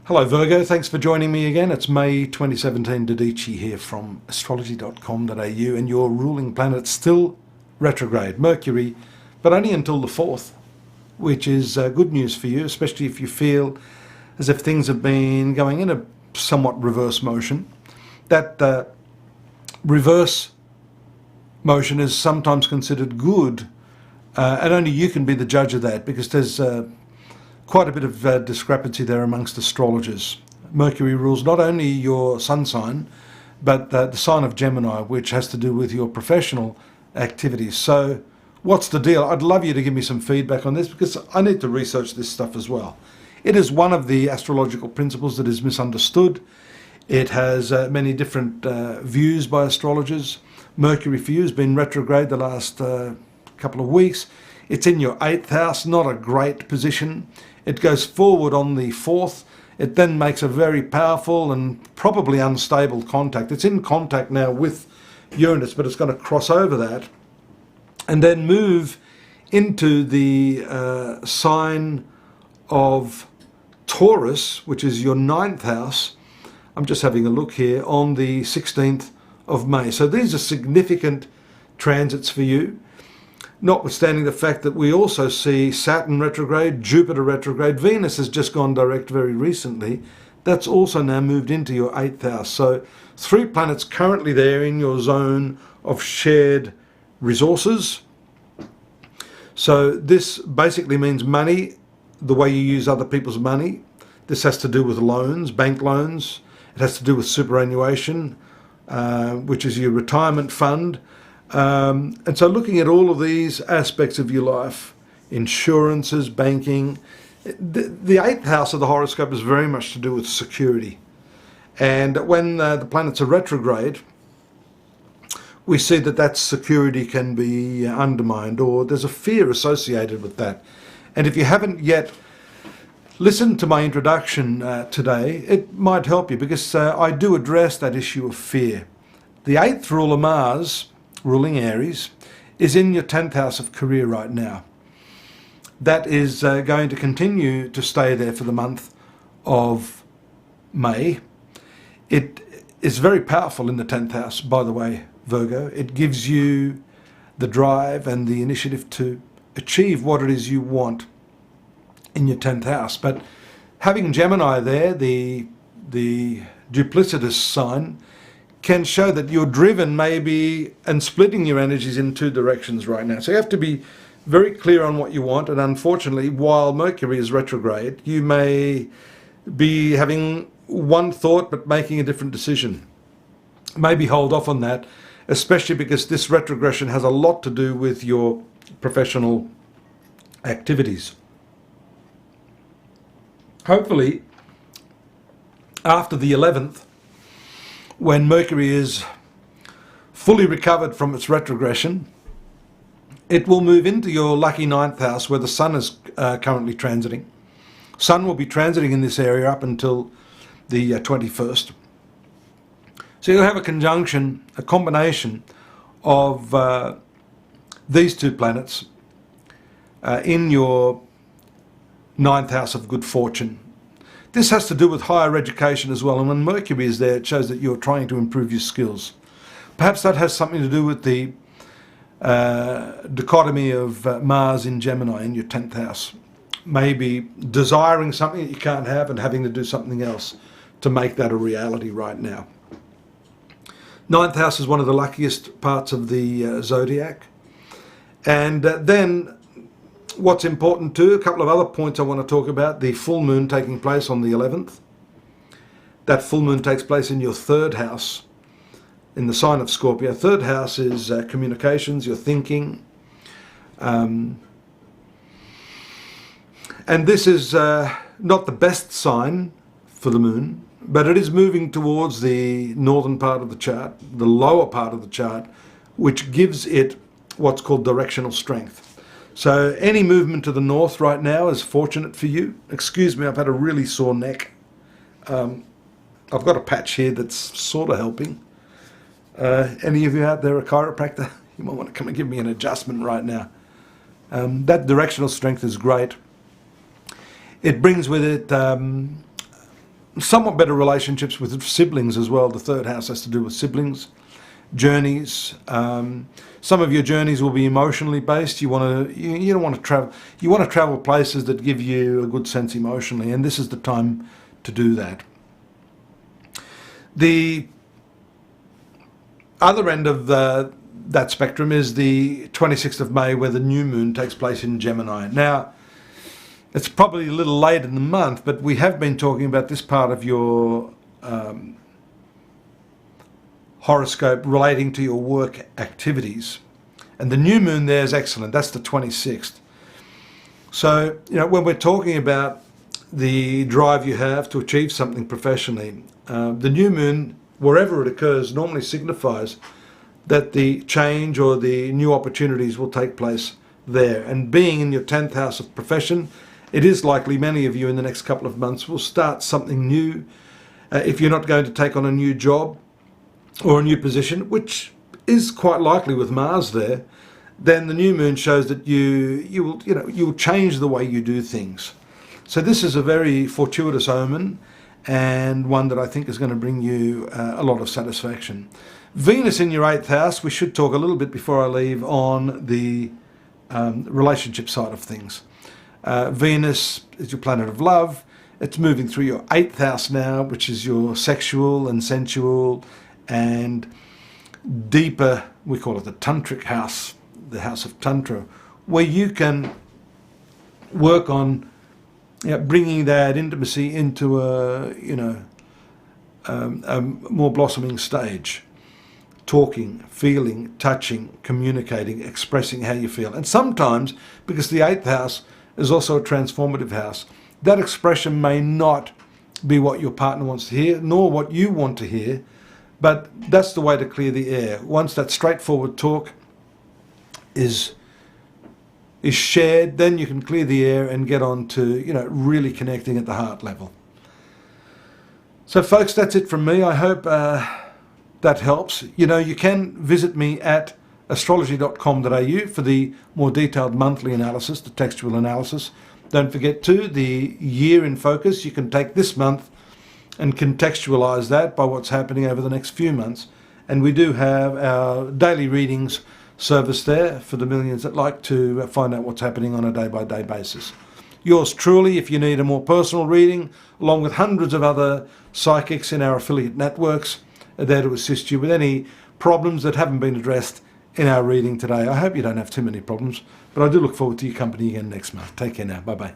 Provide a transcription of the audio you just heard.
Hello Virgo, thanks for joining me again. It's May 2017, Dadhichi here from astrology.com.au, and your ruling planet's still retrograde, Mercury, but only until the 4th, which is good news for you, especially if you feel as if things have been going in a somewhat reverse motion. That reverse motion is sometimes considered good, and only you can be the judge of that, because there's quite a bit of discrepancy there amongst astrologers. Mercury rules not only your sun sign, but the sign of Gemini, which has to do with your professional activities. So what's the deal? I'd love you to give me some feedback on this, because I need to research this stuff as well. It is one of the astrological principles that is misunderstood. It has many different views by astrologers. Mercury for you has been retrograde the last couple of weeks. It's in your 8th house, not a great position. It goes forward on the 4th. It then makes a very powerful and probably unstable contact. It's in contact now with Uranus, but it's going to cross over that and then move into the sign of Taurus, which is your 9th house. I'm just having a look here, on the 16th of May. So these are significant transits for you, notwithstanding the fact that we also see Saturn retrograde, Jupiter retrograde. Venus has just gone direct very recently. That's also now moved into your 8th house. So 3 planets currently there in your zone of shared resources. So this basically means money, the way you use other people's money. This has to do with loans, bank loans. It has to do with superannuation, which is your retirement fund. And so looking at all of these aspects of your life, insurances, banking, the 8th house of the horoscope is very much to do with security. And when the planets are retrograde, we see that that security can be undermined, or there's a fear associated with that. And if you haven't yet listened to my introduction today, it might help you, because I do address that issue of fear. The 8th ruler, Mars, ruling Aries, is in your 10th house of career right now. That is going to continue to stay there for the month of May. It is very powerful in the 10th house, by the way, Virgo. It gives you the drive and the initiative to achieve what it is you want in your 10th house. But having Gemini there, the duplicitous sign, can show that you're driven maybe and splitting your energies in 2 directions right now. So you have to be very clear on what you want. And unfortunately, while Mercury is retrograde, you may be having one thought but making a different decision. Maybe hold off on that, especially because this retrogression has a lot to do with your professional activities. Hopefully, after the 11th, when Mercury is fully recovered from its retrogression, it will move into your lucky 9th house, where the Sun is currently transiting. Sun will be transiting in this area up until the 21st. So you'll have a conjunction, a combination of these 2 planets in your 9th house of good fortune. This has to do with higher education as well, and when Mercury is there, it shows that you're trying to improve your skills. Perhaps that has something to do with the dichotomy of Mars in Gemini in your 10th house. Maybe desiring something that you can't have and having to do something else to make that a reality right now. 9th house is one of the luckiest parts of the zodiac. And then what's important too, a couple of other points I want to talk about: the full moon taking place on the 11th. That full moon takes place in your 3rd house, in the sign of Scorpio. 3rd house is communications, your thinking. And this is not the best sign for the moon, but it is moving towards the northern part of the chart, the lower part of the chart, which gives it what's called directional strength. So any movement to the north right now is fortunate for you. Excuse me, I've had a really sore neck. I've got a patch here that's sort of helping. Any of you out there a chiropractor? You might want to come and give me an adjustment right now. That directional strength is great. It brings with it somewhat better relationships with siblings as well. The third house has to do with siblings, journeys. Some of your journeys will be emotionally based. You don't want to travel. You want to travel places that give you a good sense emotionally, and this is the time to do that. The other end of that spectrum is the 26th of May, where the new moon takes place in Gemini. Now, it's probably a little late in the month, but we have been talking about this part of your horoscope relating to your work activities. And the new moon there is excellent. That's the 26th. So, when we're talking about the drive you have to achieve something professionally, the new moon, wherever it occurs, normally signifies that the change or the new opportunities will take place there. And being in your 10th house of profession, it is likely many of you in the next couple of months will start something new. If you're not going to take on a new job or a new position, which is quite likely with Mars there, then the new moon shows that you'll change the way you do things. So this is a very fortuitous omen, and one that I think is going to bring you a lot of satisfaction. Venus in your 8th house, we should talk a little bit before I leave on the relationship side of things. Venus is your planet of love. It's moving through your 8th house now, which is your sexual and sensual and deeper, we call it the tantric house, the house of Tantra, where you can work on bringing that intimacy into a more blossoming stage. Talking, feeling, touching, communicating, expressing how you feel. And sometimes, because the 8th house is also a transformative house, that expression may not be what your partner wants to hear, nor what you want to hear, but that's the way to clear the air. Once that straightforward talk is shared, then you can clear the air and get on to, really connecting at the heart level. So folks, that's it from me. I hope that helps. You can visit me at astrology.com.au for the more detailed monthly analysis, the textual analysis. Don't forget too, the year in focus. You can take this month and contextualize that by what's happening over the next few months. And we do have our daily readings service there for the millions that like to find out what's happening on a day-by-day basis. Yours truly, if you need a more personal reading, along with hundreds of other psychics in our affiliate networks, are there to assist you with any problems that haven't been addressed in our reading today. I hope you don't have too many problems, but I do look forward to your company again next month. Take care now. Bye-bye.